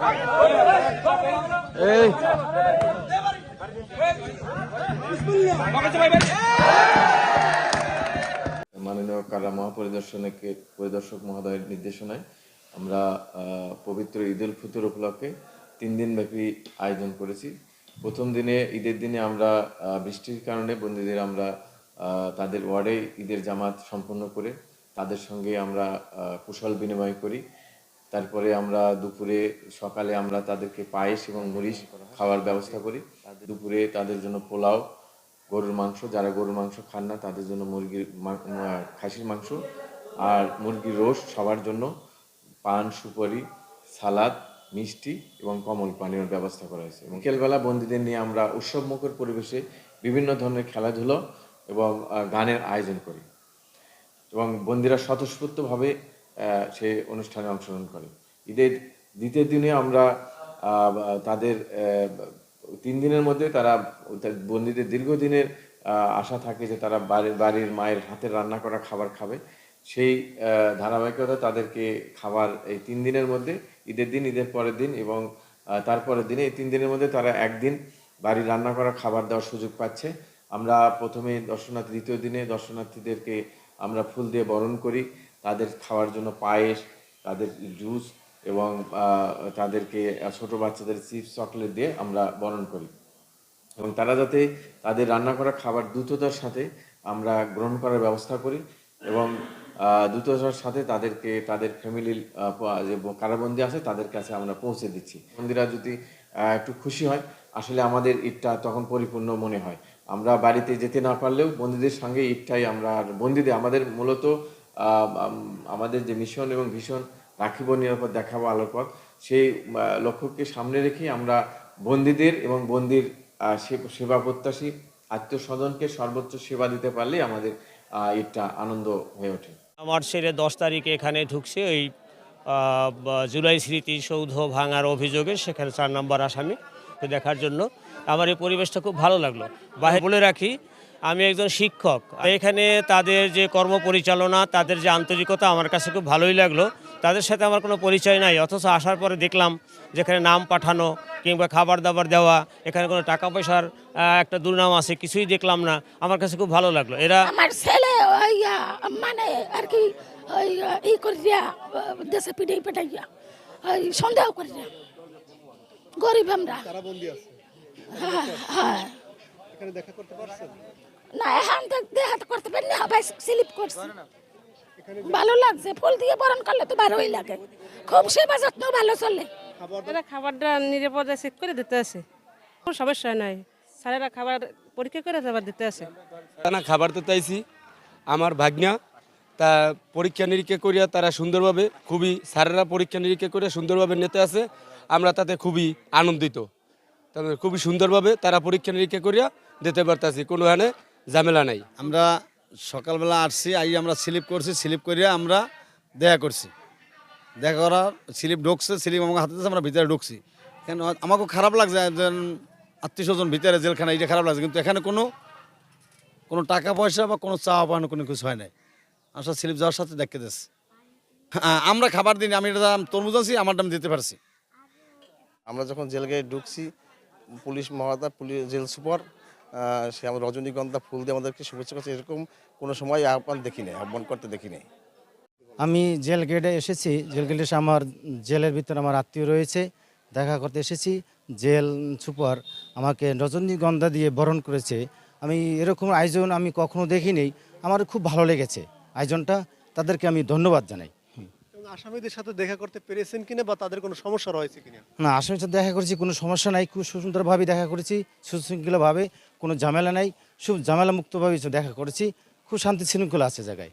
এই মাননীয় কারা পরিদর্শক মহোদয়ের নির্দেশনায় আমরা পবিত্র ঈদ উল ফিতর উপলক্ষে 3 দিন ব্যাপী আয়োজন করেছি। প্রথম দিনে ঈদের দিনে আমরা বৃষ্টির কারণে বন্দীদের আমরা তাদের ওয়ার্ডে ঈদের জামাত সম্পন্ন করে তাদের সঙ্গে আমরা কুশল বিনিময় করি। তারপরে আমরা সকালে আমরা তাদেরকে পায়েস এবং মরিচ খাওয়ার ব্যবস্থা করি। দুপুরে তাদের জন্য পোলাও, গরুর মাংস, যারা গরুর মাংস খান না তাদের জন্য খাসির মাংস আর মুরগির রোস্ট, সবার জন্য পান, সুপারি, সালাদ, মিষ্টি এবং কমল পানীয়র ব্যবস্থা করা হয়েছে। এবং বিকেলবেলা বন্দীদের নিয়ে আমরা উৎসবমুখর পরিবেশে বিভিন্ন ধরনের খেলাধুলো এবং গানের আয়োজন করি এবং বন্দীরা স্বতঃস্ফূর্তভাবে সেই অনুষ্ঠানে অংশগ্রহণ করে। ঈদের দ্বিতীয় দিনে আমরা তাদের 3 দিনের মধ্যে তারা বন্দীদের দীর্ঘদিনের আশা থাকে যে তারা বাড়ির মায়ের হাতের রান্না করা খাবার খাবে। সেই ধারাবাহিকতা তাদেরকে খাবার এই 3 দিনের মধ্যে, ঈদের দিন, ঈদের পরের দিন এবং তারপরের দিনে, এই 3 দিনের মধ্যে তারা একদিন বাড়ির রান্না করা খাবার দেওয়ার সুযোগ পাচ্ছে। আমরা প্রথমে দ্বিতীয় দিনে দর্শনার্থীদেরকে আমরা ফুল দিয়ে বরণ করি, তাদের খাওয়ার জন্য পায়েস, তাদের জুস এবং তাদেরকে ছোট বাচ্চাদের চিপস, চকলেট দিয়ে আমরা বরণ করি এবং তারা যাতে তাদের রান্না করা খাবার দ্রুততার সাথে আমরা গ্রহণ করার ব্যবস্থা করি এবং দ্রুততার সাথে তাদেরকে তাদের ফ্যামিলির যে কারাবন্দী আছে তাদের কাছে আমরা পৌঁছে দিচ্ছি। বন্দীরা যদি একটু খুশি হয়, আসলে আমাদের ঈদটা তখন পরিপূর্ণ মনে হয়। আমরা বাড়িতে যেতে না পারলেও বন্দীদের সঙ্গে ঈদটাই আমরা, বন্দীদের আমাদের মূলত আমাদের যে মিশন এবং ভীষণ রাখিব নিরাপদ, দেখাবো আলোর পথ, সেই লক্ষ্যকে সামনে রেখে আমরা বন্দীদের এবং বন্দির সেবা প্রত্যাশী আত্মীয় স্বজনকে সর্বোচ্চ সেবা দিতে পারলেই আমাদের ঈদটা আনন্দ হয়ে ওঠে। আমার ছেলে 10 তারিখে এখানে ঢুকছে ওই জুলাই স্মৃতিসৌধ ভাঙার অভিযোগে, সেখানে 4 নম্বর আসামি দেখার জন্য। আমার এই পরিবেশটা খুব ভালো লাগলো। বাইরে বলে রাখি, আমি একজন শিক্ষক, এখানে তাদের যে কর্ম পরিচালনা, তাদের যে আন্তরিকতা আমার কাছে খুব ভালোই লাগলো। তাদের সাথে আমার কোনো পরিচয় নাই, অথচ আসার পরে দেখলাম যেখানে নাম পাঠানো কিংবা খাবার দাবার দেওয়া, এখানে কোনো টাকা পয়সার একটা দুর্নাম আছে, কিছুই দেখলাম না। আমার কাছে খুব ভালো লাগলো। এরা আমার ছেলে মানে আর কি ই করিয়া দেশে পিটাই পেটাইয়া সন্দেহ করিয়া গরিব আমরা। হ্যাঁ হ্যাঁ, এখানে দেখা করতে পারছেন না এখন দেখা করতে পারি না, ভাই স্লিপ করছি। ভালো লাগছে, ফুল দিয়ে বরণ করলে তো ভালোই লাগে, খুব সেবা যত্ন ভালো চলে। খাবারটা নিরাপদে চেক করে দিতে আছে, কোনো সমস্যা নাই। স্যারেরা খাবার পরীক্ষা করে আবার দিতে আছে। না, খাবার তো চাইছি, আমার ভাগ্না তা পরীক্ষা নিরীক্ষা করিয়া তারা সুন্দরভাবে, স্যারেরা পরীক্ষা নিরীক্ষা করে সুন্দরভাবে নিতে আছে। আমরা তাতে খুবই আনন্দিত, তবে খুবই সুন্দরভাবে তারা পরীক্ষা নিরীক্ষা করিয়া দিতে পারতেছি, কোনো হানে ঝামেলা নাই। আমরা সকালবেলা আসছি, আমরা স্লিপ করছি, স্লিপ করিয়া আমরা দেখা করছি, দেখা করার স্লিপ ঢুকছে, স্লিপ আমাকে হাতে আমরা ভিতরে ঢুকছি। কেন আমাকে খারাপ লাগছে, একজন আত্মীয় স্বজন ভিতরে জেলখানা, এটা খারাপ লাগছে, কিন্তু এখানে কোনো টাকা পয়সা বা কোনো চাওয়া পাওয়ানো কোনো কিছু হয় নাই। আমরা স্লিপ যাওয়ার সাথে দেখতে দিচ্ছি। আমরা খাবার দিন, আমি এটা তরমুজ আছি, আমার দাম দিতে পারছি। আমরা যখন জেল গেটে ঢুকছি, পুলিশ মহোদয়, জেল সুপার সে আমার রজনীগন্ধা ফুল দিয়ে আমাদেরকে শুভেচ্ছা করছে, এরকম কোনো সময় আহ্বান করতে দেখি নাই। আমি জেল গেটে এসেছি, জেল গেটে এসে আমার জেলের ভিতরে আমার আত্মীয় রয়েছে, দেখা করতে এসেছি। জেল সুপার আমাকে রজনীগন্ধা দিয়ে বরণ করেছে। আমি এরকম আয়োজন আমি কখনো দেখিনি, আমার খুব ভালো লেগেছে আয়োজনটা, তাদেরকে আমি ধন্যবাদ জানাই। আসামিদের সাথে দেখা করতে পেরেছেন কিনা বা তাদের কোনো সমস্যা রয়েছে কিনা? না, আসামির সাথে দেখা করেছি, কোনো সমস্যা নাই, খুব সুন্দরভাবে দেখা করেছি, সুশৃঙ্খলভাবে, কোনো ঝামেলা নাই, খুব ঝামেলা মুক্তভাবে দেখা করেছি, খুব শান্তি শৃঙ্খলা আছে জায়গায়।